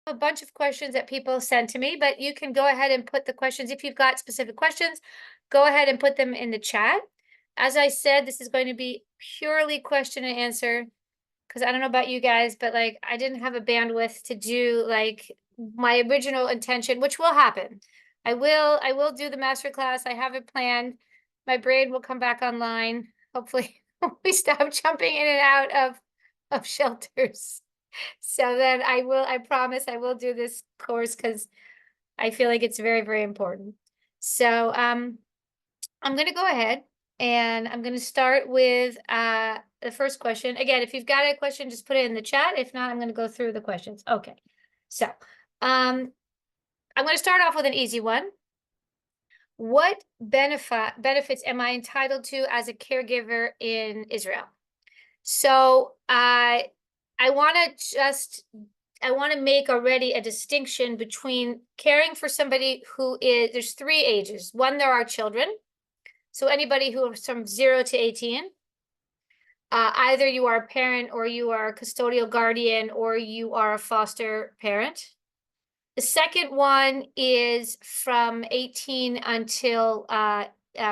a bunch of questions that people send to me, but you can go ahead and put the questions. If you've got specific questions, go ahead and put them in the chat. As I said, this is going to be purely question and answer, because I don't know about you guys, but like I didn't have a bandwidth to do like my original intention, which will happen. I will do the master class. I have it planned. My brain will come back online. Hopefully we stop jumping in and out of shelters. So then I promise I will do this course because I feel like it's very, very important. So I'm going to go ahead and I'm going to start with the first question. Again, if you've got a question, just put it in the chat. If not, I'm going to go through the questions. Okay. So I'm going to start off with an easy one. What benefits am I entitled to as a caregiver in Israel? So I want to make already a distinction between caring for somebody who is, there's three ages. One, there are children. So anybody who is from 0 to 18, either you are a parent or you are a custodial guardian or you are a foster parent. The second one is from 18 until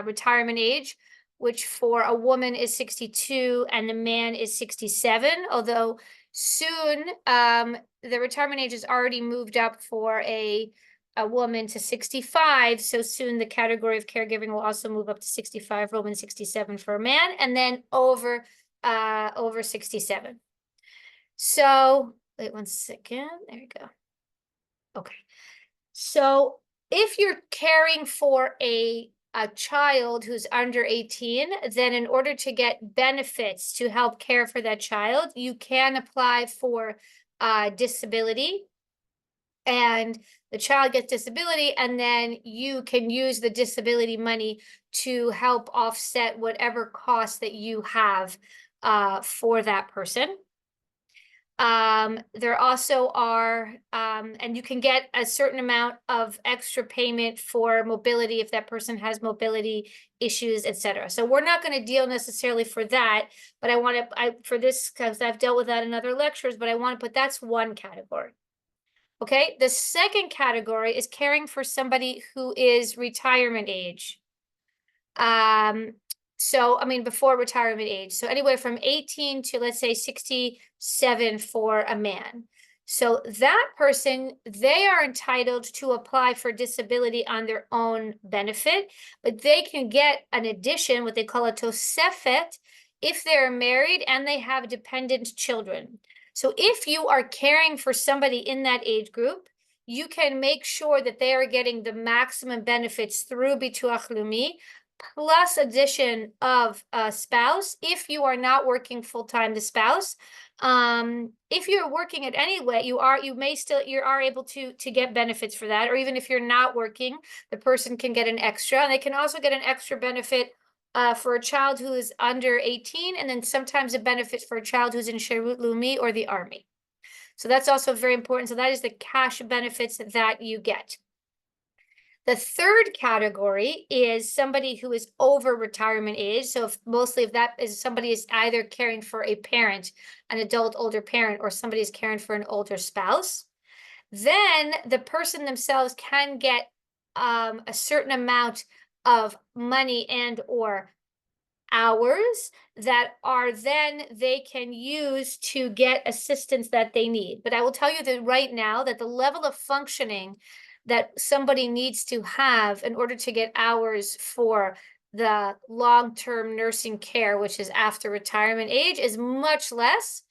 retirement age, which for a woman is 62 and a man is 67, although soon the retirement age has already moved up for a woman to 65. So soon the category of caregiving will also move up to 65 for a woman, 67 for a man, and then over 67. So wait 1 second. There you go. Okay. So if you're caring for a child who's under 18, then in order to get benefits to help care for that child, you can apply for disability. And the child gets disability, and then you can use the disability money to help offset whatever costs that you have for that person. There also are, and you can get a certain amount of extra payment for mobility if that person has mobility issues, etc. So we're not going to deal necessarily for that, but I want to, for this, because I've dealt with that in other lectures, but I want to put, that's one category. Okay, the second category is caring for somebody who is retirement age. So, I mean, before retirement age. So anywhere from 18 to, let's say, 67 for a man. So that person, they are entitled to apply for disability on their own benefit, but they can get an addition, what they call a tosefet, if they're married and they have dependent children. So if you are caring for somebody in that age group, you can make sure that they are getting the maximum benefits through Bituach Leumi, plus addition of a spouse. If you are not working full-time, the spouse. If you're working at any way, you are able to get benefits for that. Or even if you're not working, the person can get an extra, and they can also get an extra benefit for a child who is under 18, and then sometimes a benefit for a child who's in Sherut Leumi or the army. So that's also very important. So that is the cash benefits that you get. The third category is somebody who is over retirement age. So if that is somebody is either caring for a parent, an adult older parent, or somebody is caring for an older spouse, then the person themselves can get a certain amount of money and or hours that are then they can use to get assistance that they need. But I will tell you that right now that the level of functioning that somebody needs to have in order to get hours for the long-term nursing care, which is after retirement age, is much less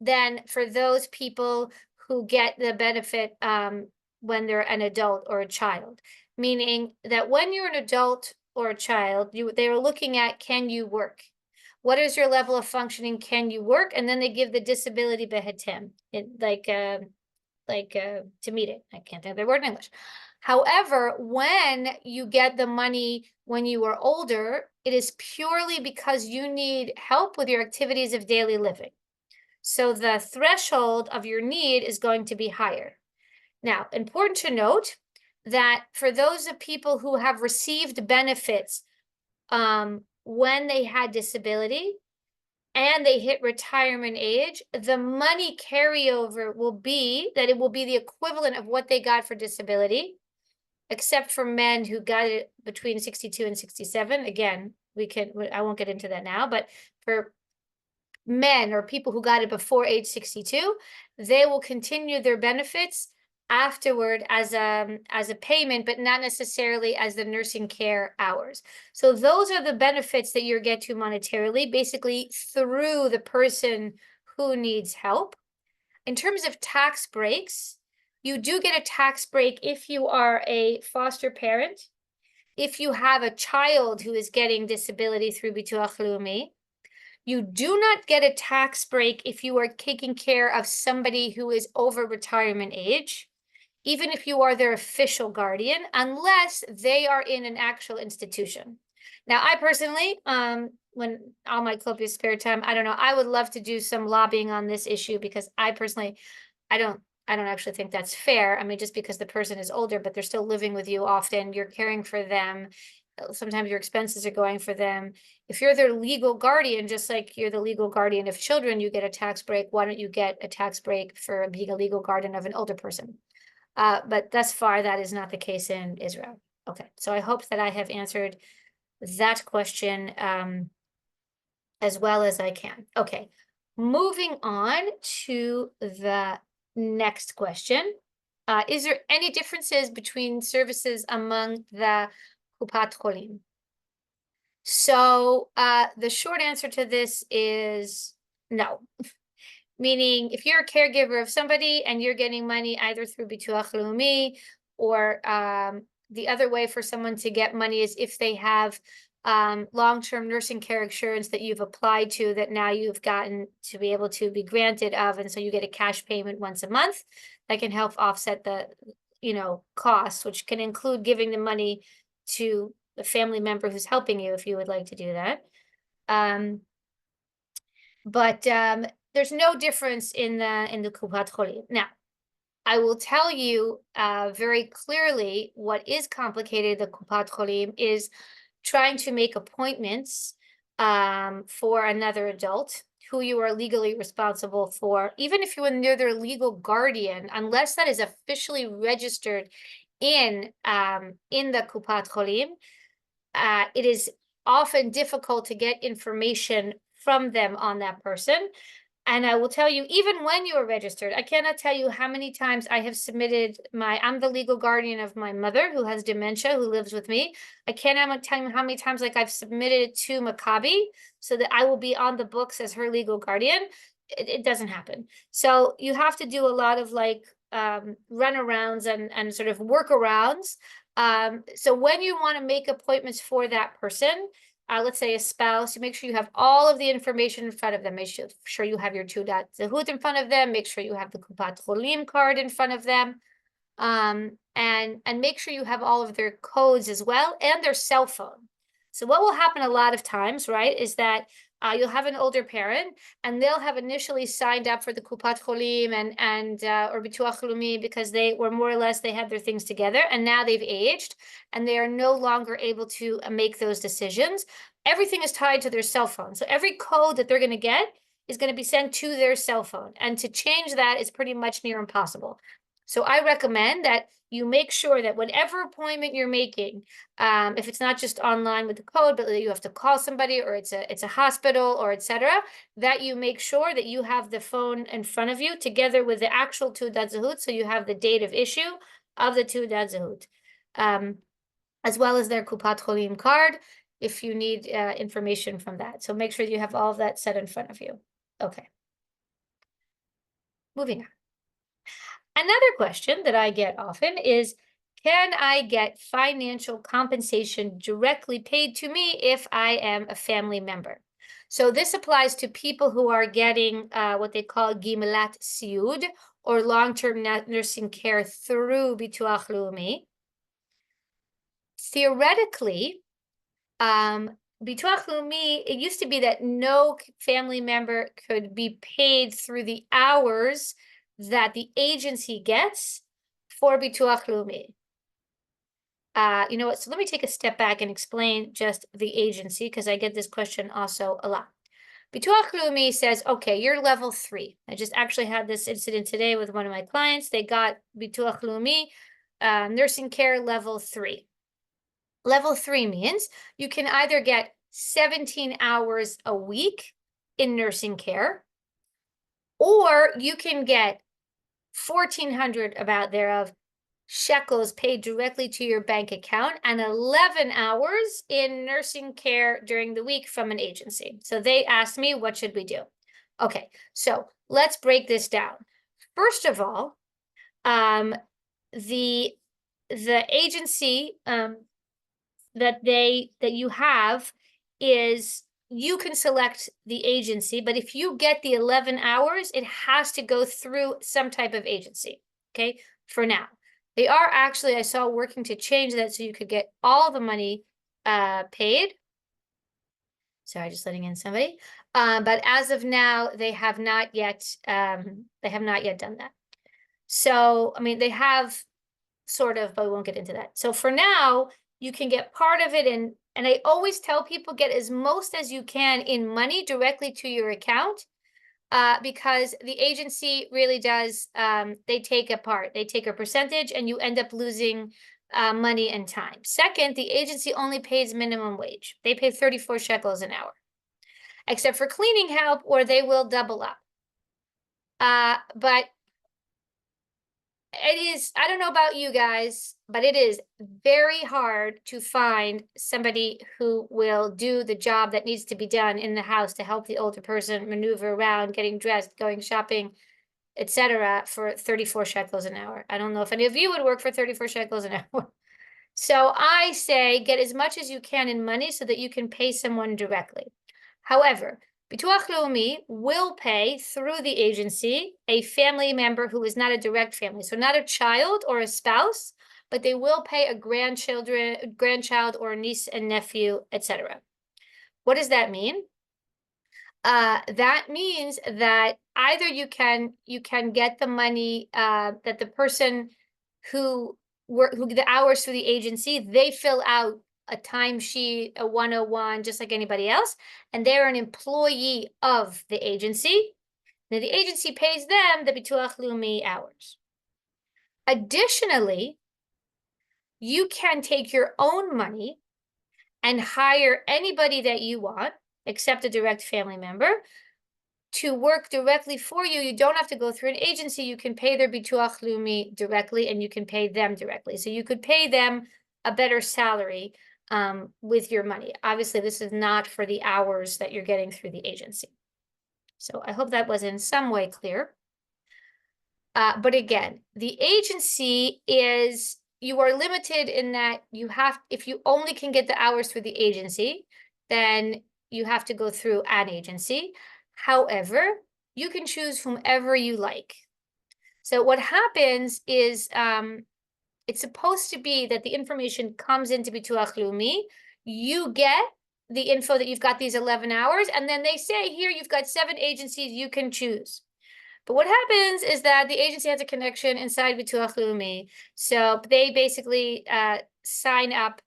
than for those people who get the benefit when they're an adult or a child. Meaning that when you're an adult or a child, they are looking at, can you work? What is your level of functioning? Can you work? And then they give the disability behetim, to meet it. I can't think of the word in English. However, when you get the money when you are older, it is purely because you need help with your activities of daily living. So the threshold of your need is going to be higher. Now, important to note that for those of people who have received benefits when they had disability, and they hit retirement age, the money carryover will be that it will be the equivalent of what they got for disability, except for men who got it between 62 and 67. Again, I won't get into that now, but for men or people who got it before age 62, they will continue their benefits afterward as a payment, but not necessarily as the nursing care hours. So those are the benefits that you get to monetarily, basically through the person who needs help. In terms of tax breaks, you do get a tax break if you are a foster parent, if you have a child who is getting disability through Bituach Leumi. You do not get a tax break if you are taking care of somebody who is over retirement age, even if you are their official guardian, unless they are in an actual institution. Now, I personally, when all my copious spare time, I don't know, I would love to do some lobbying on this issue because I personally, I don't actually think that's fair. I mean, just because the person is older, but they're still living with you often, you're caring for them. Sometimes your expenses are going for them. If you're their legal guardian, just like you're the legal guardian of children, you get a tax break. Why don't you get a tax break for being a legal guardian of an older person? But thus far, that is not the case in Israel. Okay, so I hope that I have answered that question as well as I can. Okay, moving on to the next question. Is there any differences between services among the Kupat Cholim? So the short answer to this is no. Meaning, if you're a caregiver of somebody and you're getting money either through Bituach Leumi or the other way for someone to get money is if they have long-term nursing care insurance that you've applied to that now you've gotten to be able to be granted of, and so you get a cash payment once a month that can help offset the costs, which can include giving the money to the family member who's helping you if you would like to do that. But there's no difference in the Kupat Cholim. Now, I will tell you very clearly what is complicated. The Kupat Cholim is trying to make appointments for another adult who you are legally responsible for, even if you are near their legal guardian, unless that is officially registered in the Kupat Cholim. It is often difficult to get information from them on that person. And I will tell you, even when you are registered, I cannot tell you how many times I have submitted I'm the legal guardian of my mother who has dementia, who lives with me. I cannot tell you how many times I've submitted it to Maccabi so that I will be on the books as her legal guardian. It doesn't happen. So you have to do a lot of runarounds and sort of workarounds. So when you want to make appointments for that person, let's say a spouse, you make sure you have all of the information in front of them. Make sure you have your Teudat Zehut in front of them. Make sure you have the Kupat Cholim card in front of them. And make sure you have all of their codes as well and their cell phone. So what will happen a lot of times, right, is that you'll have an older parent and they'll have initially signed up for the Kupat Cholim and or Bituach Leumi because they were more or less, they had their things together, and now they've aged and they are no longer able to make those decisions. Everything is tied to their cell phone. So every code that they're going to get is going to be sent to their cell phone. And to change that is pretty much near impossible. So I recommend that you make sure that whatever appointment you're making, if it's not just online with the code, but that you have to call somebody or it's a hospital or etc., that you make sure that you have the phone in front of you together with the actual Teudat Zehut, so you have the date of issue of the Teudat Zehut, as well as their Kupat Cholim card if you need information from that. So make sure you have all of that set in front of you. Okay. Moving on. Another question that I get often is, can I get financial compensation directly paid to me if I am a family member? So this applies to people who are getting what they call Gimelat Siud, or long-term nursing care through Bituach Leumi. Theoretically, Bituach Leumi, it used to be that no family member could be paid through the hours that the agency gets for Bituach Leumi. You know what? So let me take a step back and explain just the agency, because I get this question also a lot. Bituach Leumi says, okay, you're level 3. I just actually had this incident today with one of my clients. They got Bituach Leumi, nursing care level 3. Level 3 means you can either get 17 hours a week in nursing care, or you can get 1,400 about thereof shekels paid directly to your bank account and 11 hours in nursing care during the week from an agency. So they asked me, what should we do? Okay, so let's break this down. First of all, the agency that you have is, you can select the agency, but if you get the 11 hours, it has to go through some type of agency, okay, for now. They are actually, I saw, working to change that so you could get all the money paid. Sorry, just letting in somebody. But as of now, they have not yet done that. So, I mean, they have sort of, but we won't get into that. So for now, you can get part of it in, and I always tell people, get as most as you can in money directly to your account, because the agency really does, they take a part, they take a percentage, and you end up losing money and time. Second, the agency only pays minimum wage. They pay 34 shekels an hour, except for cleaning help, or they will double up. But it is, I don't know about you guys, but it is very hard to find somebody who will do the job that needs to be done in the house to help the older person maneuver around, getting dressed, going shopping, etc., for 34 shekels an hour. I don't know if any of you would work for 34 shekels an hour. So I say get as much as you can in money so that you can pay someone directly. However, Bituach Leumi will pay through the agency a family member who is not a direct family, so not a child or a spouse, but they will pay a grandchild or a niece and nephew, etc. What does that mean? That means that either you can get the money that the person who the hours for the agency, they fill out a timesheet, a 101, just like anybody else, and they're an employee of the agency. Now the agency pays them the Bituach Leumi hours. Additionally, you can take your own money and hire anybody that you want, except a direct family member, to work directly for you. You don't have to go through an agency. You can pay their Bituach Leumi directly, and you can pay them directly. So you could pay them a better salary with your money. Obviously, this is not for the hours that you're getting through the agency. So I hope that was in some way clear. But again, the agency is, you are limited in that you have, if you only can get the hours through the agency, then you have to go through an agency. However, you can choose whomever you like. So what happens is, it's supposed to be that the information comes into Bituach Leumi. You get the info that you've got these 11 hours, and then they say, here, you've got 7 agencies you can choose. But what happens is that the agency has a connection inside Bituach Leumi. So they basically sign up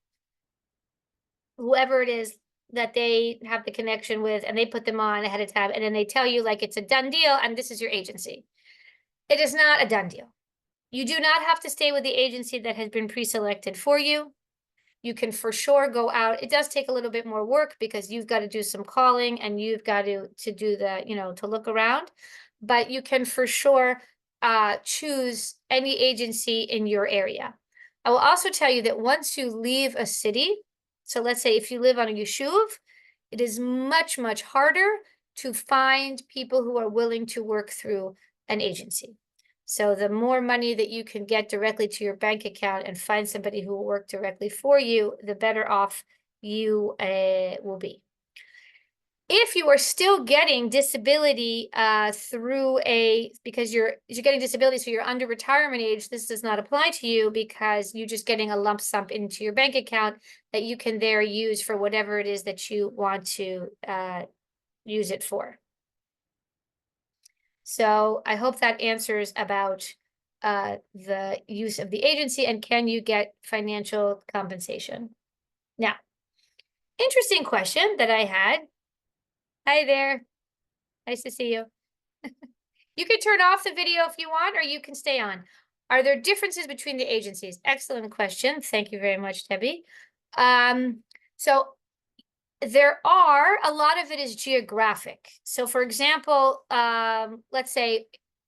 whoever it is that they have the connection with, and they put them on ahead of time, and then they tell you like it's a done deal, and this is your agency. It is not a done deal. You do not have to stay with the agency that has been pre-selected for you. You can for sure go out. It does take a little bit more work because you've got to do some calling, and you've got to do the, to look around, but you can for sure choose any agency in your area. I will also tell you that once you leave a city, so let's say if you live on a yeshuv, it is much, much harder to find people who are willing to work through an agency. So the more money that you can get directly to your bank account and find somebody who will work directly for you, the better off you will be. If you are still getting disability because you're getting disability, so you're under retirement age, this does not apply to you because you're just getting a lump sum into your bank account that you can there use for whatever it is that you want to use it for. So I hope that answers about the use of the agency and can you get financial compensation. Now, interesting question that I had. Hi there. Nice to see you. You can turn off the video if you want, or you can stay on. Are there differences between the agencies? Excellent question. Thank you very much, Debbie. So there are, a lot of it is geographic. So for example, let's say,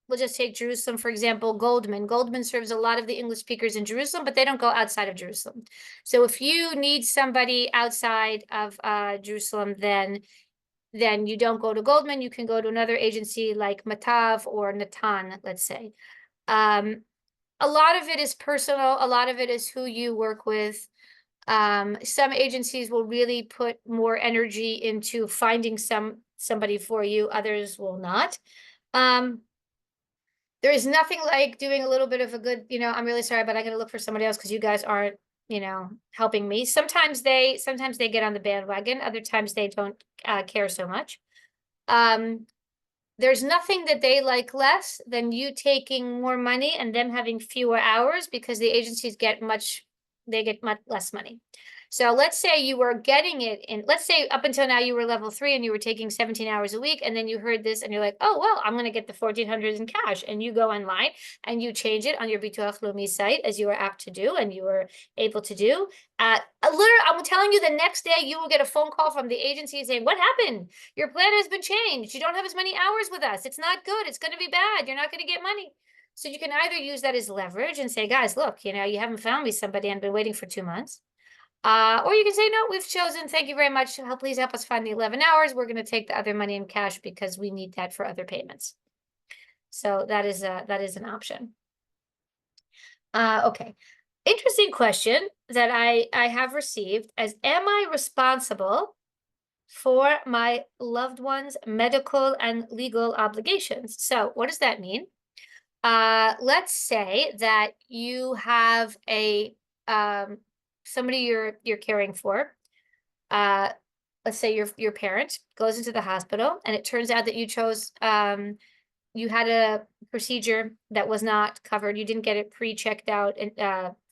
we'll just take Jerusalem, for example, Goldman. Goldman serves a lot of the English speakers in Jerusalem, but they don't go outside of Jerusalem. So if you need somebody outside of Jerusalem, then you don't go to Goldman, you can go to another agency like Matav or Natan, let's say. A lot of it is personal, a lot of it is who you work with. Some agencies will really put more energy into finding somebody for you, others will not. There is nothing like doing a little bit of a good, I'm really sorry, but I gotta look for somebody else because you guys aren't, helping me. Sometimes they get on the bandwagon, other times they don't care so much. There's nothing that they like less than you taking more money and them having fewer hours, because the agencies get much less money. So let's say you were getting it in, let's say up until now you were level 3 and you were taking 17 hours a week, and then you heard this and you're like, oh, well, I'm going to get the 1,400 in cash. And you go online and you change it on your Bituach Leumi site, as you are apt to do and you were able to do. Literally, I'm telling you, the next day you will get a phone call from the agency saying, what happened? Your plan has been changed. You don't have as many hours with us. It's not good. It's going to be bad. You're not going to get money. So you can either use that as leverage and say, guys, look, you haven't found me somebody. I've been waiting for 2 months. Or you can say, no, we've chosen, thank you very much. Please help us find the 11 hours. We're going to take the other money in cash because we need that for other payments. So that is an option. Okay. Interesting question that I have received as, am I responsible for my loved one's medical and legal obligations? So what does that mean? Let's say that you have a somebody you're caring for. Let's say your parent goes into the hospital and it turns out that you chose you had a procedure that was not covered. You didn't get it pre-checked out and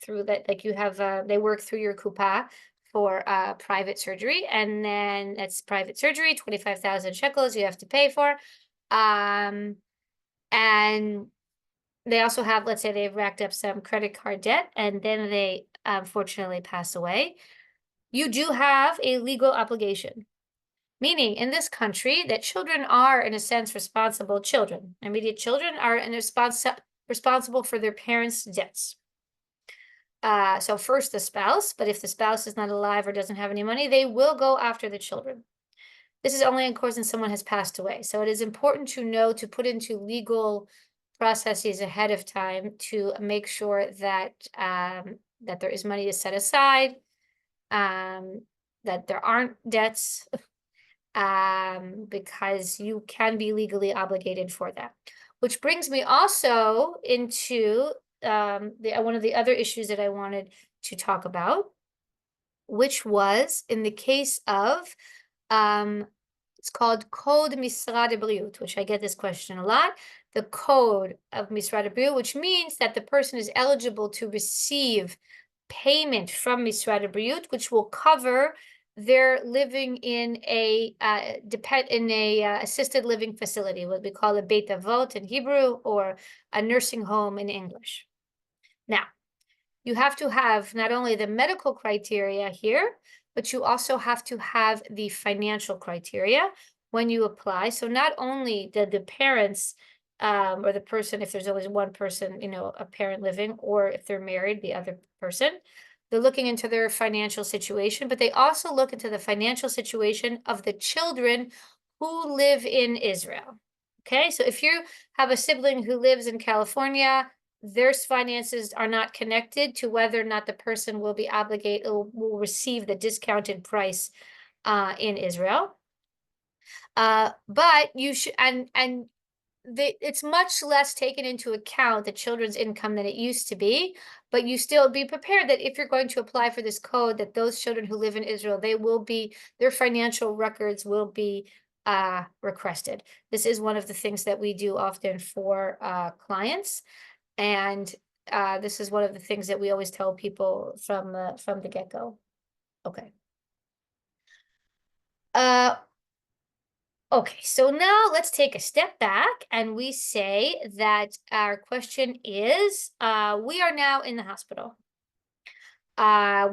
through that, like you have they work through your kupa for private surgery, and then that's private surgery, 25,000 shekels you have to pay for. And they also have, let's say they've racked up some credit card debt and then they unfortunately pass away. You do have a legal obligation, meaning in this country that children are, in a sense, responsible children. Immediate children are responsible for their parents' debts. So first the spouse, but if the spouse is not alive or doesn't have any money, they will go after the children. This is only, of course, when someone has passed away. So it is important to know, to put into legal processes ahead of time to make sure that that there is money to set aside, that there aren't debts, because you can be legally obligated for that. Which brings me also into one of the other issues that I wanted to talk about, which was in the case of it's called Code Misrad Habriut, which I get this question a lot. The code of Misrad Habriut, which means that the person is eligible to receive payment from Misrad Habriut, which will cover their living in a assisted living facility, what we call a Beit Avot in Hebrew, or a nursing home in English. Now, you have to have not only the medical criteria here, but you also have to have the financial criteria when you apply. So not only did the parents or the person, if there's always one person, a parent living, or if they're married, the other person, they're looking into their financial situation, but they also look into the financial situation of the children who live in Israel. Okay, so if you have a sibling who lives in California, their finances are not connected to whether or not the person will be obligated or will receive the discounted price in Israel. But you should, and it's much less taken into account, the children's income, than it used to be. But you still be prepared that if you're going to apply for this code, that those children who live in Israel, their financial records will be requested. This is one of the things that we do often for clients. And this is one of the things that we always tell people from the get-go. Okay. Okay, so now let's take a step back and we say that our question is, we are now in the hospital.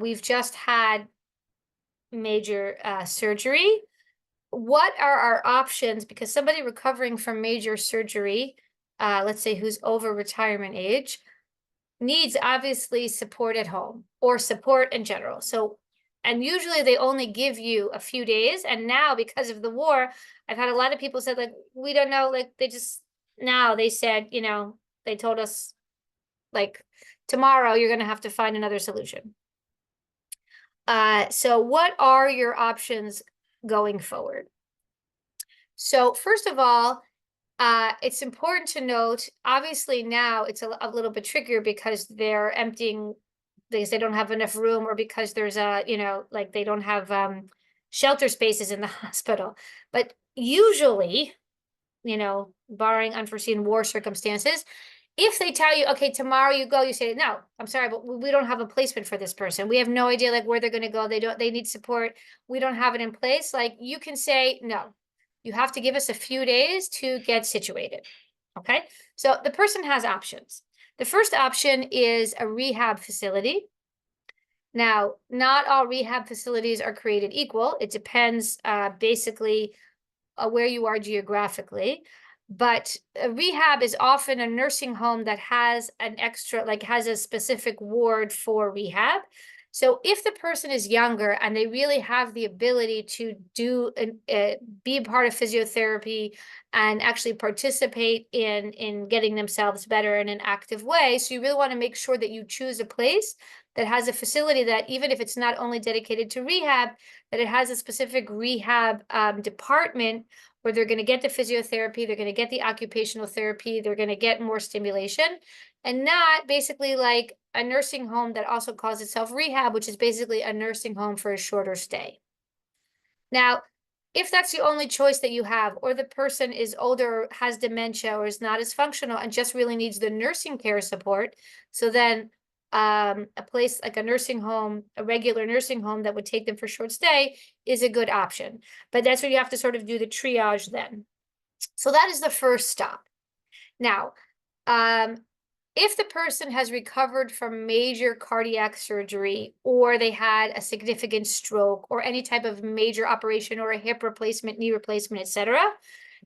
We've just had major surgery. What are our options? Because somebody recovering from major surgery, let's say who's over retirement age, needs obviously support at home or support in general. So, and usually they only give you a few days. And now, because of the war, I've had a lot of people said, like, we don't know, like, they just now they said, they told us, like, tomorrow you're going to have to find another solution. So, what are your options going forward? So, first of all, it's important to note, obviously now it's a little bit trickier because they're emptying because they don't have enough room or because there's like they don't have shelter spaces in the hospital. But usually, barring unforeseen war circumstances, if they tell you, okay, tomorrow you go, you say, no, I'm sorry, but we don't have a placement for this person. We have no idea like where they're going to go. They need support. We don't have it in place. Like you can say, no, you have to give us a few days to get situated. Okay. So the person has options. The first option is a rehab facility. Now, not all rehab facilities are created equal. It depends basically where you are geographically. But a rehab is often a nursing home that has an extra, like has a specific ward for rehab. So if the person is younger and they really have the ability to be a part of physiotherapy and actually participate in getting themselves better in an active way, so you really want to make sure that you choose a place that has a facility that even if it's not only dedicated to rehab, that it has a specific rehab department where they're going to get the physiotherapy, they're going to get the occupational therapy, they're going to get more stimulation, and not basically like a nursing home that also calls itself rehab, which is basically a nursing home for a shorter stay. Now, if that's the only choice that you have, or the person is older, has dementia, or is not as functional and just really needs the nursing care support, so then a place like a nursing home, a regular nursing home that would take them for short stay is a good option. But that's where you have to sort of do the triage then. So that is the first stop. Now, um, if the person has recovered from major cardiac surgery or they had a significant stroke or any type of major operation or a hip replacement, knee replacement, etc.,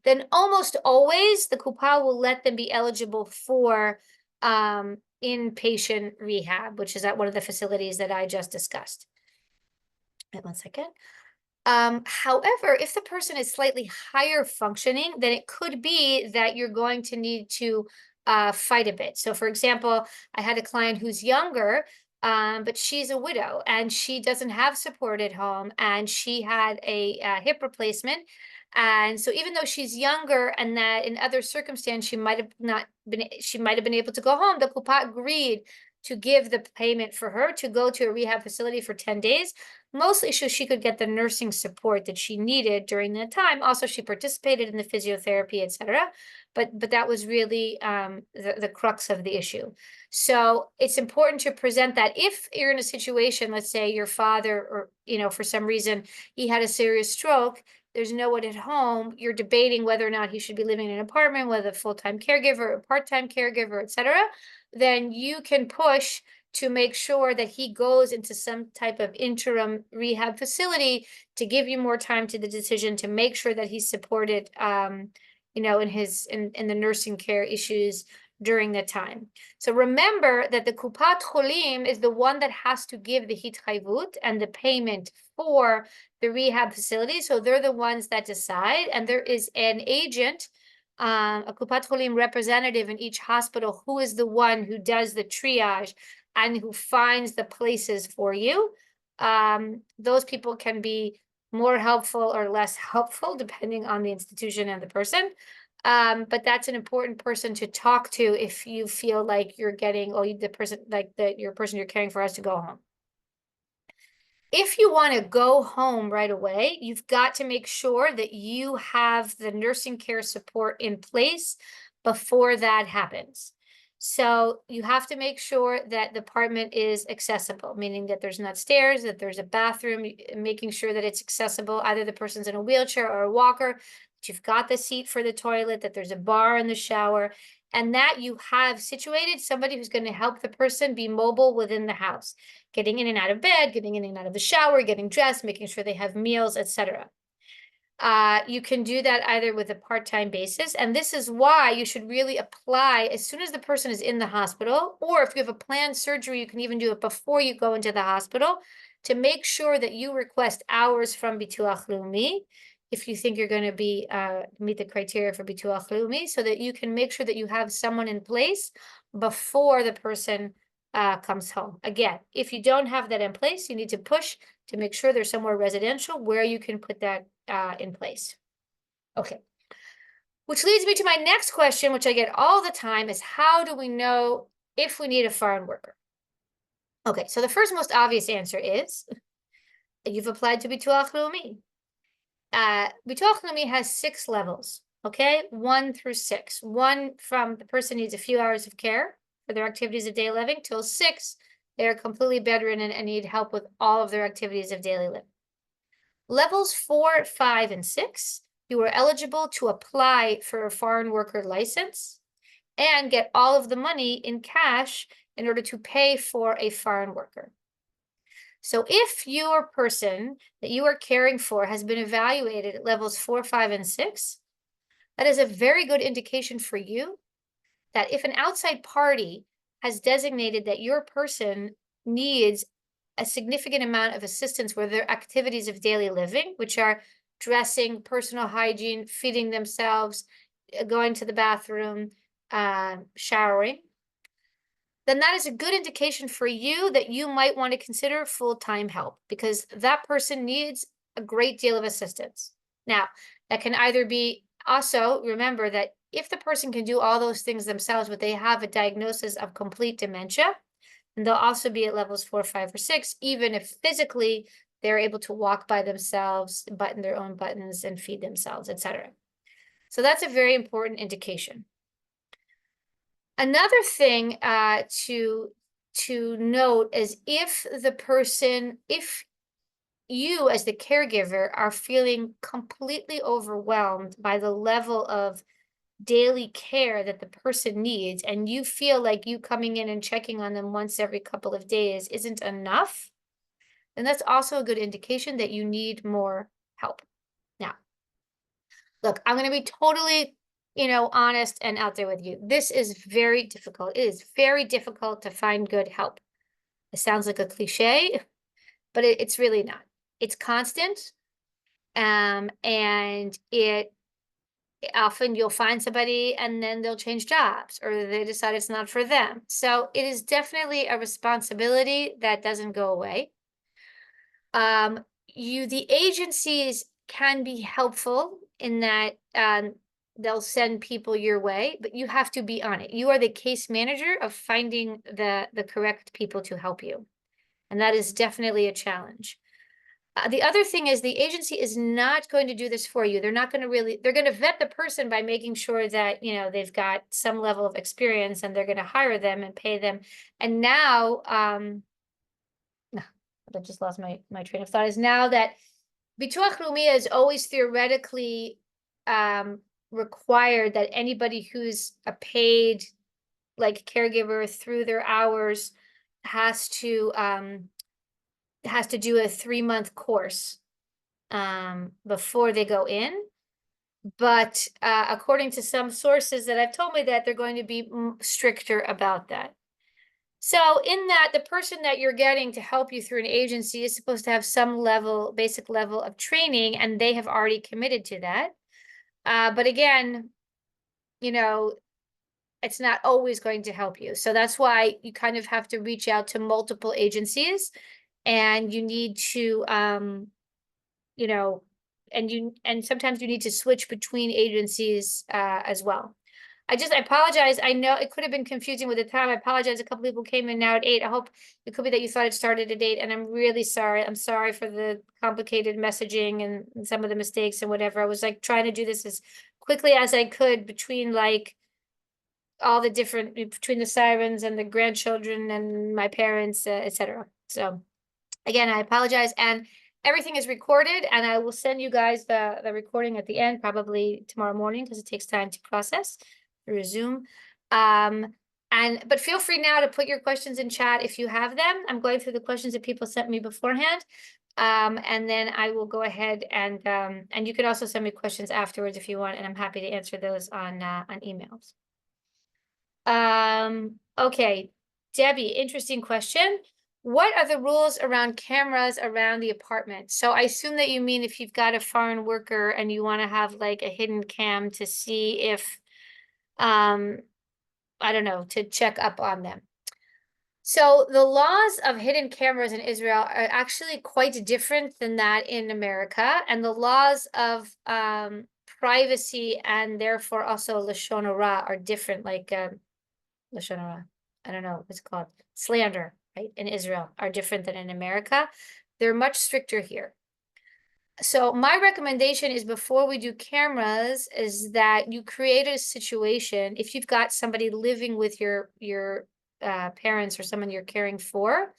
then almost always the Kupa will let them be eligible for inpatient rehab, which is at one of the facilities that I just discussed. Wait 1 second. However, if the person is slightly higher functioning, then it could be that you're going to need to fight a bit. So, for example, I had a client who's younger, but she's a widow and she doesn't have support at home, and she had a hip replacement. And so, even though she's younger, and that in other circumstances she might have not been, she might have been able to go home. The Kupa agreed to give the payment for her to go to a rehab facility for 10 days, mostly so she could get the nursing support that she needed during that time. Also, she participated in the physiotherapy, etc. But that was really the crux of the issue. So it's important to present that if you're in a situation, let's say your father, or for some reason he had a serious stroke, there's no one at home, you're debating whether or not he should be living in an apartment with a full-time caregiver or part-time caregiver, etc., then you can push to make sure that he goes into some type of interim rehab facility to give you more time to the decision to make sure that he's supported in the nursing care issues during the time. So remember that the Kupat Cholim is the one that has to give the hitchayvut and the payment for the rehab facility. So they're the ones that decide, and there is an agent, a Kupat Cholim representative in each hospital, who is the one who does the triage and who finds the places for you. Those people can be more helpful or less helpful depending on the institution and the person. But that's an important person to talk to if you feel like you're getting, or the person, like your person you're caring for has to go home. If you want to go home right away, you've got to make sure that you have the nursing care support in place before that happens. So you have to make sure that the apartment is accessible, meaning that there's not stairs, that there's a bathroom, making sure that it's accessible. Either the person's in a wheelchair or a walker, that you've got the seat for the toilet, that there's a bar in the shower, and that you have situated somebody who's going to help the person be mobile within the house, getting in and out of bed, getting in and out of the shower, getting dressed, making sure they have meals, etc. You can do that either with a part-time basis, and this is why you should really apply as soon as the person is in the hospital, or if you have a planned surgery, you can even do it before you go into the hospital to make sure that you request hours from Bituach Leumi if you think you're going to be meet the criteria for Bituach Leumi, so that you can make sure that you have someone in place before the person comes home. Again, if you don't have that in place, you need to push to make sure there's somewhere residential where you can put that in place. Okay. Which leads me to my next question, which I get all the time, is how do we know if we need a foreign worker? Okay, so the first most obvious answer is you've applied to Bituach Leumi. Bituach Leumi has 6 levels, okay? 1 through 6. 1 from the person needs a few hours of care for their activities of daily living, till 6, they're completely bedridden and need help with all of their activities of daily living. Levels 4, 5, and 6, you are eligible to apply for a foreign worker license and get all of the money in cash in order to pay for a foreign worker. So if your person that you are caring for has been evaluated at levels 4, 5, and 6, that is a very good indication for you that if an outside party has designated that your person needs a significant amount of assistance with their activities of daily living, which are dressing, personal hygiene, feeding themselves, going to the bathroom, showering, then that is a good indication for you that you might want to consider full-time help, because that person needs a great deal of assistance. Now, that can either be, also remember that if the person can do all those things themselves, but they have a diagnosis of complete dementia, and they'll also be at levels 4, 5, or 6, even if physically they're able to walk by themselves, button their own buttons, and feed themselves, etc. So that's a very important indication. Another thing to note is if you as the caregiver are feeling completely overwhelmed by the level of daily care that the person needs, and you feel like you coming in and checking on them once every couple of days isn't enough, then that's also a good indication that you need more help. Now, look, I'm going to be totally, honest and out there with you. This is very difficult. It is very difficult to find good help. It sounds like a cliche, but it's really not. It's constant, and it often you'll find somebody and then they'll change jobs or they decide it's not for them. So it is definitely a responsibility that doesn't go away. The agencies can be helpful in that they'll send people your way, but you have to be on it. You are the case manager of finding the correct people to help you. And that is definitely a challenge. The other thing is the agency is not going to do this for you. They're not going to they're going to vet the person by making sure that, they've got some level of experience, and they're going to hire them and pay them. And now, I just lost my train of thought, is now that Bituach Leumi is always theoretically required that anybody who's a paid like caregiver through their hours has to do a 3-month course before they go in. But according to some sources that have told me that they're going to be stricter about that. So in that, the person that you're getting to help you through an agency is supposed to have some basic level of training, and they have already committed to that. But again, it's not always going to help you. So that's why you kind of have to reach out to multiple agencies, and you need to, and sometimes you need to switch between agencies as well. I apologize. I know it could have been confusing with the time. I apologize. A couple people came in now at 8. I hope it could be that you thought it started at 8, and I'm really sorry. I'm sorry for the complicated messaging and some of the mistakes and whatever. I was like trying to do this as quickly as I could between like all the different between the sirens and the grandchildren and my parents, etc. So again, I apologize, and everything is recorded, and I will send you guys the recording at the end, probably tomorrow morning, because it takes time to process through Zoom. But feel free now to put your questions in chat if you have them. I'm going through the questions that people sent me beforehand. And then I will go ahead and you can also send me questions afterwards if you want, and I'm happy to answer those on emails. Okay, Debbie, interesting question. What are the rules around cameras around the apartment? So I assume that you mean if you've got a foreign worker and you want to have like a hidden cam to see if, I don't know, to check up on them. So the laws of hidden cameras in Israel are actually quite different than that in America, and the laws of privacy and therefore also Lashon Hara are different, like Lashon Hara, I don't know what's it called, slander, right, in Israel are different than in America. They're much stricter here. So my recommendation is before we do cameras is that you create a situation, if you've got somebody living with your parents or someone you're caring for,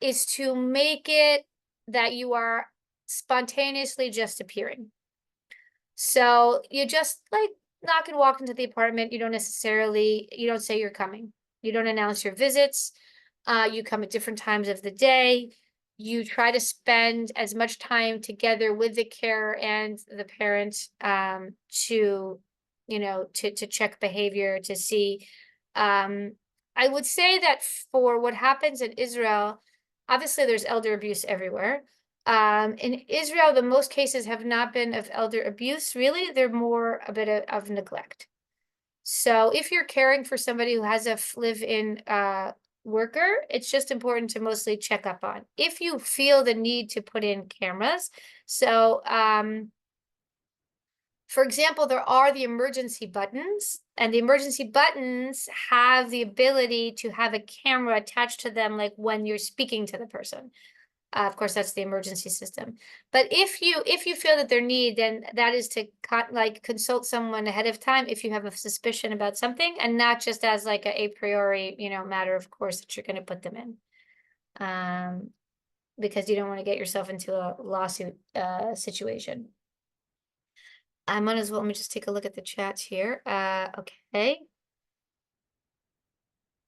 is to make it that you are spontaneously just appearing. So you just like knock and walk into the apartment. You don't say you're coming. You don't announce your visits. You come at different times of the day. You try to spend as much time together with the carer and the parent to check behavior, to see. I would say that for what happens in Israel, obviously there's elder abuse everywhere. In Israel, the most cases have not been of elder abuse, really. They're more a bit of neglect. So if you're caring for somebody who has a live-in worker, it's just important to mostly check up on. If you feel the need to put in cameras, so for example, there are the emergency buttons, and the emergency buttons have the ability to have a camera attached to them, like when you're speaking to the person. Of course, that's the emergency system. But if you feel that there need, then that is to consult someone ahead of time if you have a suspicion about something, and not just as like a priori, matter of course that you're going to put them in, because you don't want to get yourself into a lawsuit situation. I might as well, let me just take a look at the chats here. Okay.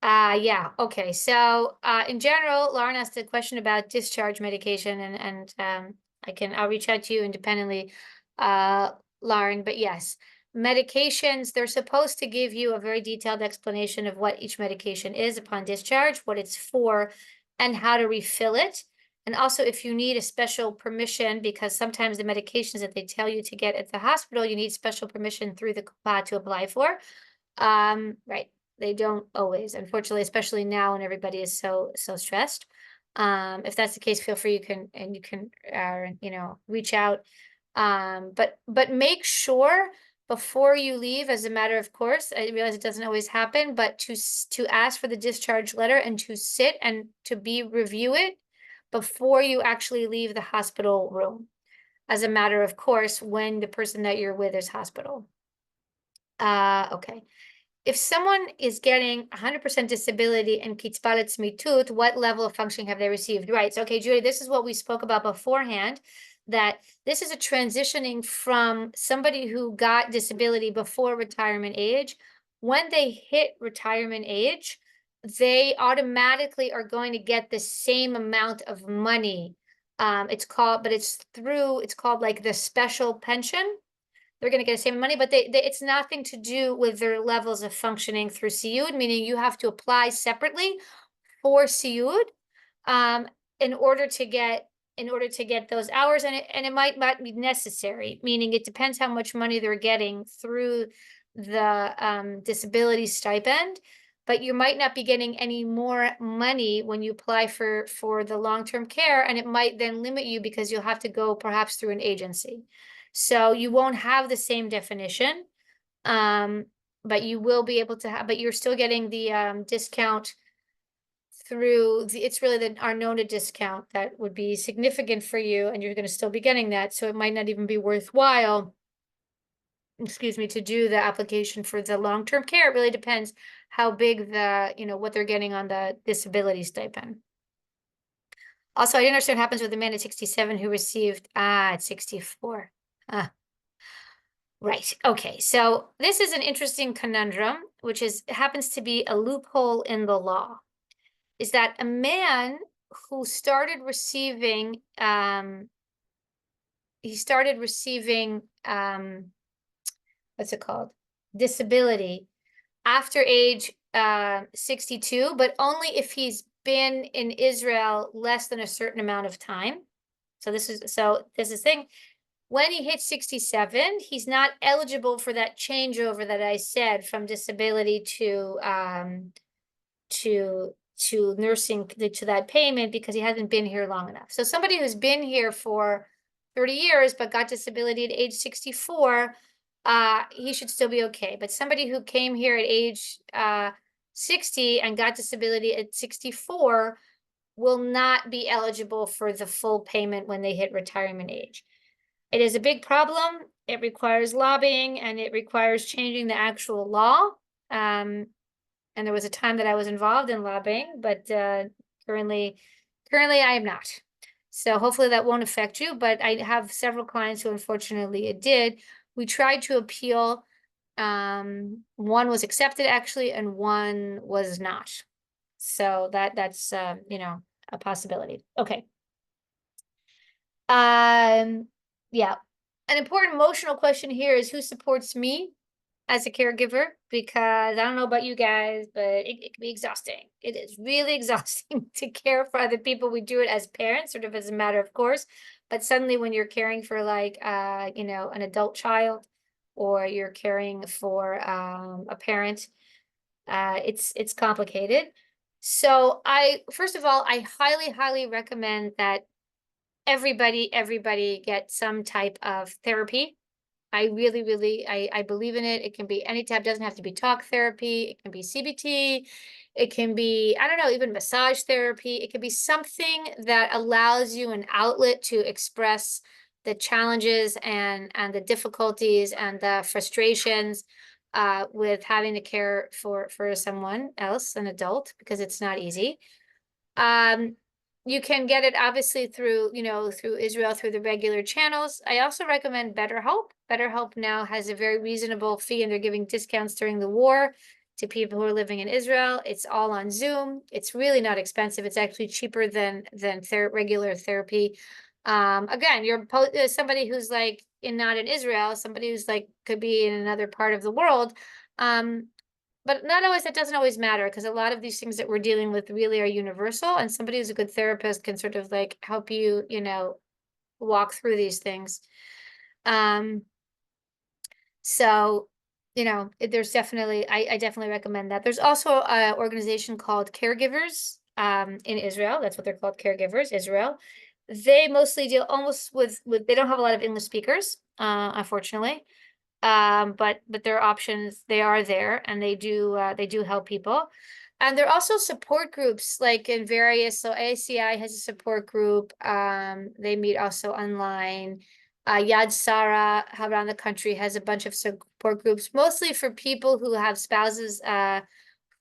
Yeah, okay. So in general, Lauren asked a question about discharge medication, and I'll reach out to you independently, Lauren, but yes, medications, they're supposed to give you a very detailed explanation of what each medication is upon discharge, what it's for, and how to refill it. And also if you need a special permission, because sometimes the medications that they tell you to get at the hospital, you need special permission through the Kupa to apply for. Right. They don't always, unfortunately, especially now when everybody is so stressed. If that's the case, feel free, you can reach out. But make sure before you leave, as a matter of course, I realize it doesn't always happen, but to ask for the discharge letter and to sit and to review it before you actually leave the hospital room, as a matter of course, when the person that you're with is hospital. Okay. If someone is getting 100% disability and Kitzbalet Smitut, what level of functioning have they received? Right. So, okay, Judy, this is what we spoke about beforehand, that this is a transitioning from somebody who got disability before retirement age. When they hit retirement age, they automatically are going to get the same amount of money. It's called like the special pension. They're going to get the same money, but it's nothing to do with their levels of functioning through Siyud, meaning you have to apply separately for Siyud in order to get those hours, and it might not be necessary, meaning it depends how much money they're getting through the disability stipend, but you might not be getting any more money when you apply for the long-term care, and it might then limit you because you'll have to go perhaps through an agency. So you won't have the same definition, but you will be able to have, but you're still getting the discount through it's really our Nona discount that would be significant for you, and you're going to still be getting that. So it might not even be worthwhile excuse me, to do the application for the long-term care. It really depends how big the, what they're getting on the disability stipend. Also, I didn't understand what happens with the man at 67 who received, at 64. Ah, right. Okay. So this is an interesting conundrum, which happens to be a loophole in the law. Is that a man who started receiving, what's it called? Disability after age 62, but only if he's been in Israel less than a certain amount of time. So this is thing. When he hits 67, he's not eligible for that changeover that I said from disability to nursing, to that payment, because he hasn't been here long enough. So somebody who's been here for 30 years but got disability at age 64, he should still be okay. But somebody who came here at age 60 and got disability at 64 will not be eligible for the full payment when they hit retirement age. It is a big problem. It requires lobbying, and it requires changing the actual law. And there was a time that I was involved in lobbying, but currently I am not. So hopefully that won't affect you, but I have several clients who unfortunately it did. We tried to appeal. One was accepted actually, and one was not. So that's a possibility. Okay. Yeah. An important emotional question here is who supports me as a caregiver, because I don't know about you guys, but it can be exhausting. It is really exhausting to care for other people. We do it as parents, sort of as a matter of course, but suddenly when you're caring for like, an adult child, or you're caring for a parent, it's complicated. So first of all, I highly recommend that everybody get some type of therapy. I really, I believe in it. It can be any type, doesn't have to be talk therapy. It can be CBT. It can be, I don't know, even massage therapy. It can be something that allows you an outlet to express the challenges and the difficulties and the frustrations with having to care for someone else, an adult, because it's not easy. You can get it obviously through, through Israel, through the regular channels. I also recommend BetterHelp. BetterHelp now has a very reasonable fee, and they're giving discounts during the war to people who are living in Israel. It's all on Zoom. It's really not expensive. It's actually cheaper than regular therapy. Again, you're somebody who's like not in Israel, somebody who's like could be in another part of the world. But not always, that doesn't always matter, because a lot of these things that we're dealing with really are universal, and somebody who's a good therapist can sort of like help you, walk through these things. So, there's definitely, I definitely recommend that. There's also an organization called Caregivers in Israel. That's what they're called, Caregivers, Israel. They mostly deal almost with, they don't have a lot of English speakers, unfortunately. But there are options. They are there, and they do help people. And there are also support groups, like in various, so ACI has a support group. They meet also online. Yad Sarah around the country has a bunch of support groups, mostly for people who have spouses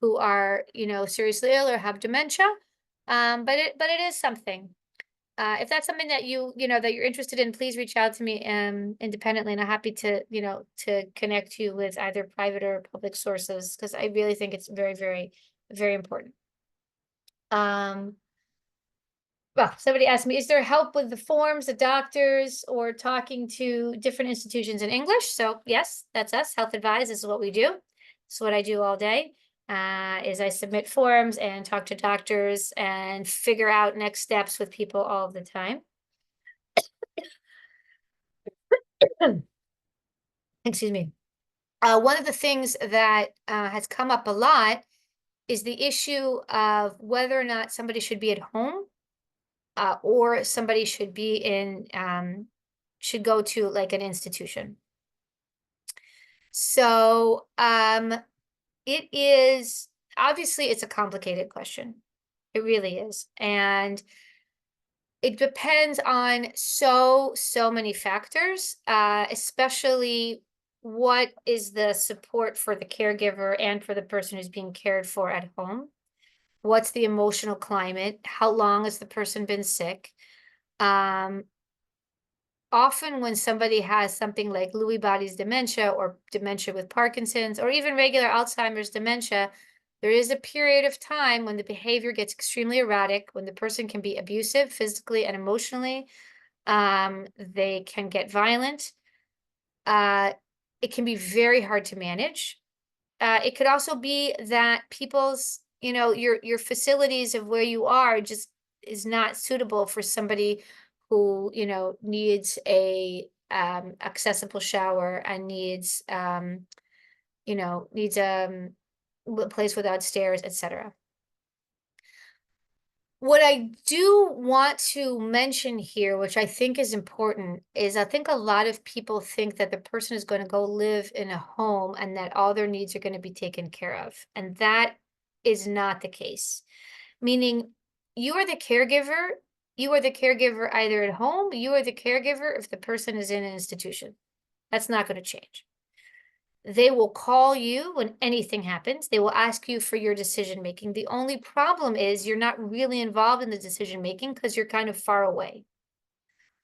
who are, seriously ill or have dementia. But it is something. If that's something that that you're interested in, please reach out to me independently, and I'm happy to, to connect you with either private or public sources, because I really think it's very important. Well, somebody asked me, is there help with the forms, the doctors, or talking to different institutions in English? So yes, that's us. Health Advise is what we do. It's what I do all day. Is I submit forms and talk to doctors and figure out next steps with people all the time. Excuse me. One of the things that has come up a lot is the issue of whether or not somebody should be at home, or somebody should be should go to like an institution. So it is, obviously it's a complicated question. It really is. And it depends on so many factors, especially what is the support for the caregiver and for the person who's being cared for at home? What's the emotional climate? How long has the person been sick? Um, Often when somebody has something like Lewy body's dementia or dementia with Parkinson's or even regular Alzheimer's dementia, there is a period of time when the behavior gets extremely erratic, when the person can be abusive physically and emotionally. They can get violent. Uh, it can be very hard to manage. It could also be that people's, your facilities of where you are just is not suitable for somebody who, needs a accessible shower and needs needs a place without stairs, etc. What I do want to mention here, which I think is important, is I think a lot of people think that the person is going to go live in a home and that all their needs are going to be taken care of. And that is not the case. Meaning, you are the caregiver. You are the caregiver either at home, you are the caregiver if the person is in an institution. That's not going to change. They will call you when anything happens. They will ask you for your decision making. The only problem is you're not really involved in the decision making because you're kind of far away.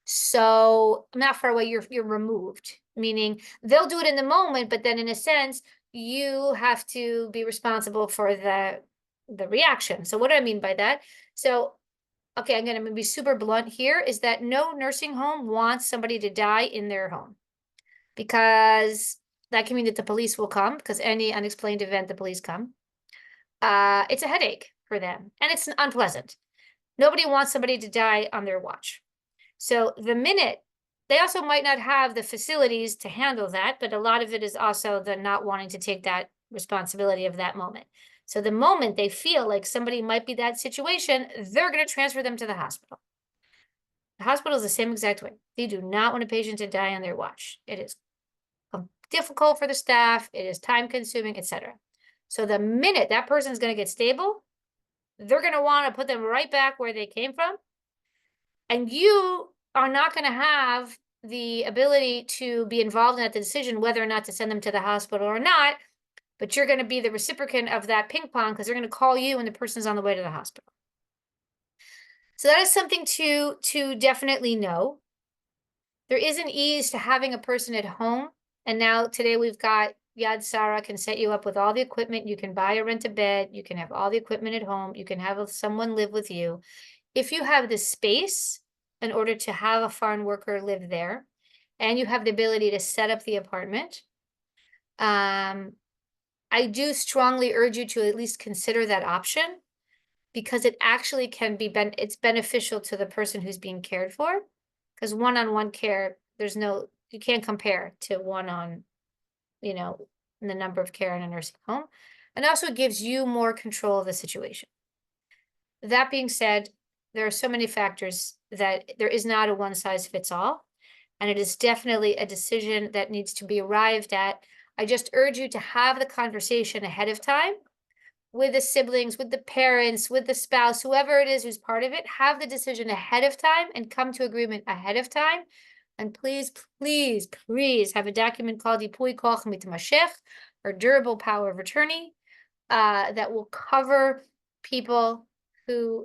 So not far away, you're removed, meaning they'll do it in the moment, but then in a sense, you have to be responsible for the reaction. So what do I mean by that? So okay, I'm gonna be super blunt here, is that no nursing home wants somebody to die in their home, because that can mean that the police will come, because any unexplained event, the police come. It's a headache for them, and it's unpleasant. Nobody wants somebody to die on their watch. So the minute they also might not have the facilities to handle that, but a lot of it is also the not wanting to take that responsibility of that moment. So the moment they feel like somebody might be that situation, they're going to transfer them to the hospital. The hospital is the same exact way. They do not want a patient to die on their watch. It is difficult for the staff, it is time consuming, etc. So the minute that person is going to get stable, they're going to want to put them right back where they came from. And you are not going to have the ability to be involved in that decision whether or not to send them to the hospital or not, but you're going to be the reciprocant of that ping pong because they're going to call you when the person's on the way to the hospital. So that is something to definitely know. There is an ease to having a person at home. And now today we've got Yad Sarah can set you up with all the equipment. You can buy or rent a bed. You can have all the equipment at home. You can have someone live with you. If you have the space in order to have a foreign worker live there, and you have the ability to set up the apartment, I do strongly urge you to at least consider that option, because it actually can be it's beneficial to the person who's being cared for, because one-on-one care, you can't compare to one-on, the number of care in a nursing home, and also gives you more control of the situation. That being said, there are so many factors that there is not a one size fits all, and it is definitely a decision that needs to be arrived at. I just urge you to have the conversation ahead of time with the siblings, with the parents, with the spouse, whoever it is who's part of it. Have the decision ahead of time and come to agreement ahead of time. And please, please, please have a document called Yipui Koach Mitmashech, or durable power of attorney, that will cover people who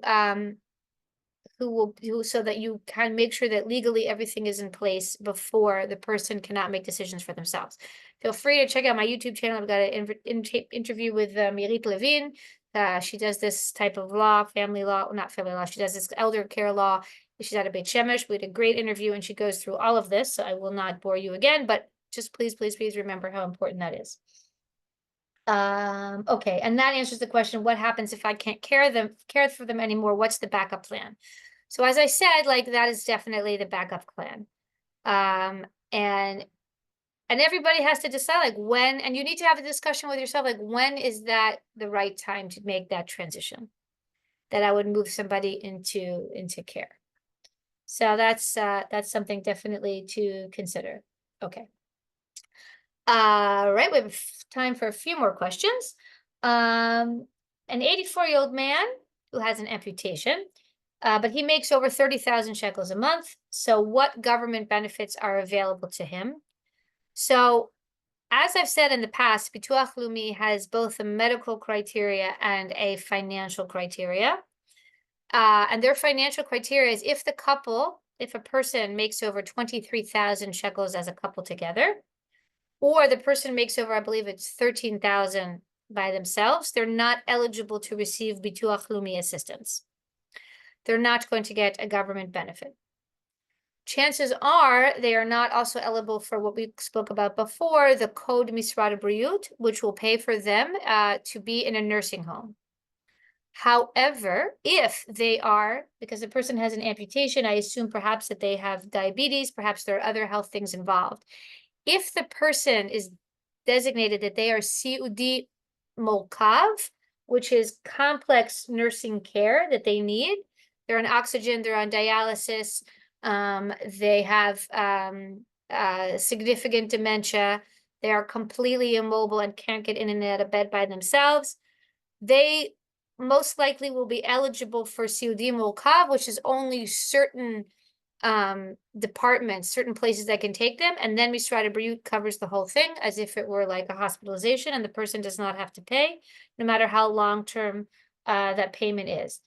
so that you can make sure that legally everything is in place before the person cannot make decisions for themselves. Feel free to check out my YouTube channel. I've got an interview with Mirit Levin. She does this type of law, family law, not family law. She does this elder care law. She's out of Beit Shemesh. We had a great interview, and she goes through all of this. So I will not bore you again, but just please, please, please remember how important that is. Okay, and that answers the question, what happens if I can't care for them anymore? What's the backup plan? So as I said, like, that is definitely the backup plan. And everybody has to decide, like, when, and you need to have a discussion with yourself, like, when is that the right time to make that transition, that I would move somebody into care. So that's something definitely to consider. Okay. Right, we have time for a few more questions. An 84-year-old man who has an amputation, but he makes over 30,000 shekels a month. So what government benefits are available to him? So as I've said in the past, Bituach Leumi has both a medical criteria and a financial criteria. And their financial criteria is if a person makes over 23,000 shekels as a couple together, or the person makes over, I believe it's 13,000 by themselves, they're not eligible to receive Bituach Leumi assistance. They're not going to get a government benefit. Chances are they are not also eligible for what we spoke about before, the Code Misrad Briut, which will pay for them to be in a nursing home. However, if they are, because the person has an amputation, I assume perhaps that they have diabetes, perhaps there are other health things involved. If the person is designated that they are Siudi Molkav, which is complex nursing care that they need, they're on oxygen, they're on dialysis, they have significant dementia, they are completely immobile and can't get in and out of bed by themselves, they most likely will be eligible for Siudi Molkav, which is only certain departments, certain places that can take them, and then Misrad Briut covers the whole thing as if it were like a hospitalization, and the person does not have to pay, no matter how long-term that payment is.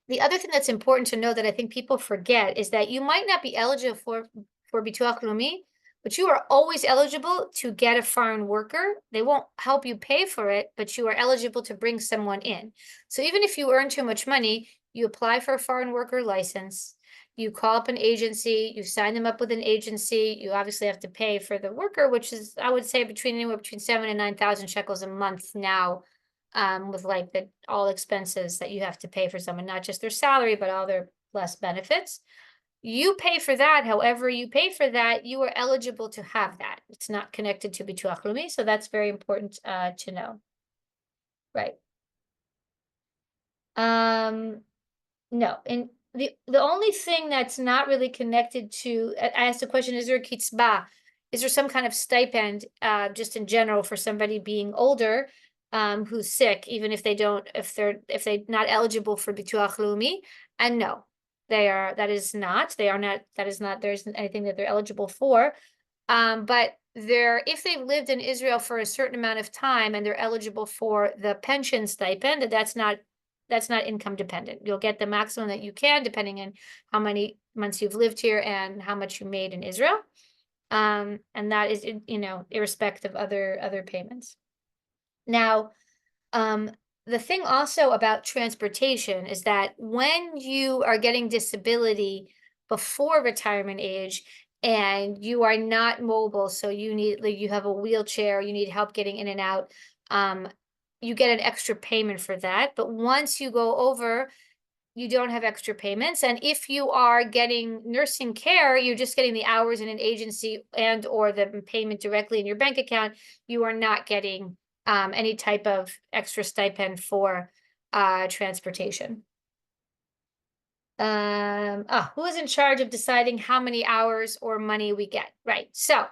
The other thing that's important to know that I think people forget is that you might not be eligible for Bituach Leumi, but you are always eligible to get a foreign worker. They won't help you pay for it, but you are eligible to bring someone in. So even if you earn too much money, you apply for a foreign worker license, you call up an agency, you sign them up with an agency, you obviously have to pay for the worker, which is, I would say, anywhere between 7,000 and 9,000 shekels a month now, with like all expenses that you have to pay for someone, not just their salary, but all their plus benefits. You pay for that. However you pay for that, you are eligible to have that. It's not connected to Bituach Leumi, so that's very important to know. Right. No, and the only thing that's not really connected to, I asked the question, is there a kitzba? Is there some kind of stipend, just in general for somebody being older, who's sick, even if they're not eligible for Bituach Leumi? And no, that is not, there isn't anything that they're eligible for. But if they've lived in Israel for a certain amount of time and they're eligible for the pension stipend, that's not income dependent. You'll get the maximum that you can, depending on how many months you've lived here and how much you made in Israel. And that is, irrespective of other payments. Now, the thing also about transportation is that when you are getting disability before retirement age and you are not mobile, so you have a wheelchair, you need help getting in and out, you get an extra payment for that. But once you go over, you don't have extra payments. And if you are getting nursing care, you're just getting the hours in an agency and or the payment directly in your bank account. You are not getting any type of extra stipend for transportation. Who is in charge of deciding how many hours or money we get? Right. So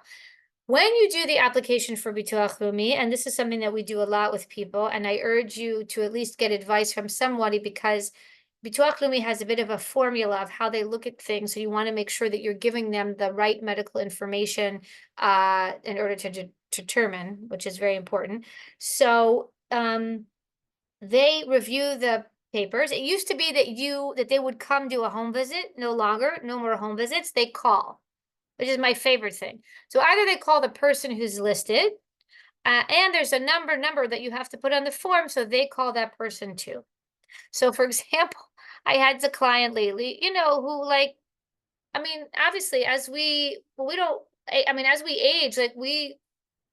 when you do the application for Bituach Leumi, and this is something that we do a lot with people, and I urge you to at least get advice from somebody, because Bituach Leumi has a bit of a formula of how they look at things. So you want to make sure that you're giving them the right medical information in order to determine, which is very important. So they review the papers. It used to be that they would come do a home visit. No longer, no more home visits. They call, which is my favorite thing. So either they call the person who's listed, and there's a number that you have to put on the form, so they call that person too. So for example, I had a client lately, who obviously as we age, like we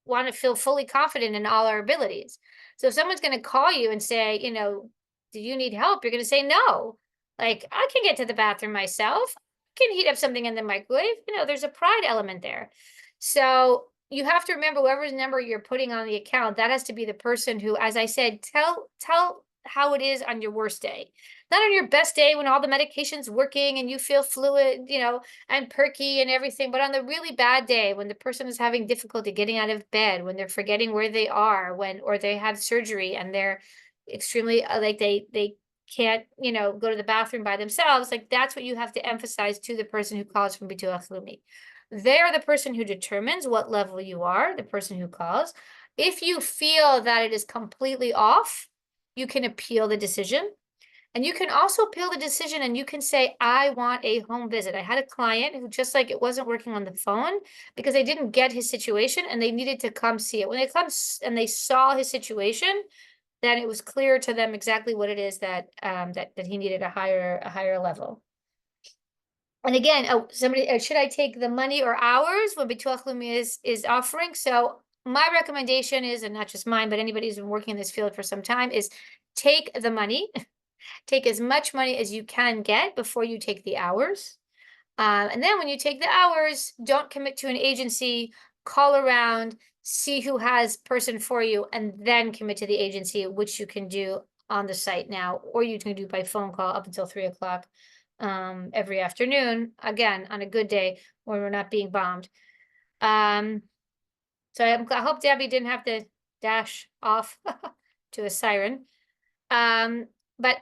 want to feel fully confident in all our abilities. So if someone's going to call you and say, do you need help? You're going to say no. Like, I can get to the bathroom myself. I can heat up something in the microwave. There's a pride element there. So you have to remember whoever's number you're putting on the account, that has to be the person who, as I said, tell how it is on your worst day. Not on your best day when all the medication's working and you feel fluid, and perky and everything, but on the really bad day when the person is having difficulty getting out of bed, when they're forgetting where they are, or they have surgery and they're extremely like they can't, go to the bathroom by themselves. Like, that's what you have to emphasize to the person who calls from Bituach Leumi. They are the person who determines what level you are, the person who calls. If you feel that it is completely off, you can appeal the decision. And you can also appeal the decision and you can say, I want a home visit. I had a client who just like it wasn't working on the phone because they didn't get his situation and they needed to come see it. When they come and they saw his situation, then it was clear to them exactly what it is that that he needed a higher level. And again, somebody should I take the money or hours when Bituach Leumi is offering? So my recommendation is, and not just mine, but anybody who's been working in this field for some time, is take the money. Take as much money as you can get before you take the hours. And then when you take the hours, don't commit to an agency, call around, see who has person for you, and then commit to the agency, which you can do on the site now, or you can do by phone call up until 3 o'clock every afternoon, again, on a good day when we're not being bombed. So I hope Debbie didn't have to dash off to a siren. But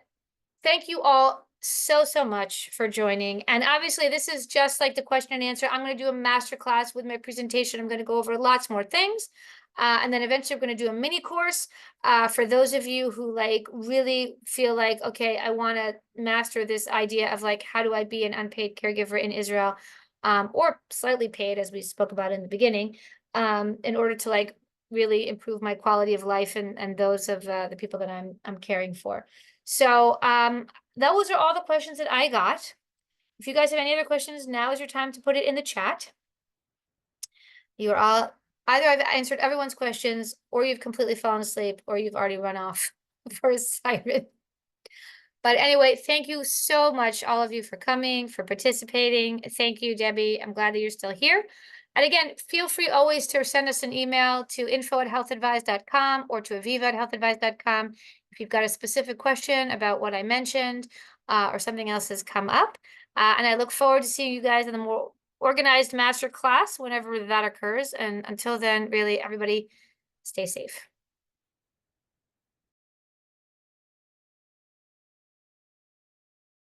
thank you all so much for joining. And obviously, this is just like the question and answer. I'm going to do a master class with my presentation. I'm going to go over lots more things. And then eventually, we're going to do a mini course for those of you who like really feel like, okay, I want to master this idea of like, how do I be an unpaid caregiver in Israel, or slightly paid, as we spoke about in the beginning, in order to like really improve my quality of life and those of the people that I'm caring for. So those are all the questions that I got. If you guys have any other questions, now is your time to put it in the chat. You're all either I've answered everyone's questions, or you've completely fallen asleep, or you've already run off for a siren. But anyway, thank you so much, all of you, for coming, for participating. Thank you, Debbie. I'm glad that you're still here. And again, feel free always to send us an email to info@healthadvise.com or to aviva@healthadvise.com if you've got a specific question about what I mentioned or something else has come up. And I look forward to seeing you guys in the more organized master class whenever that occurs. And until then, really, everybody stay safe.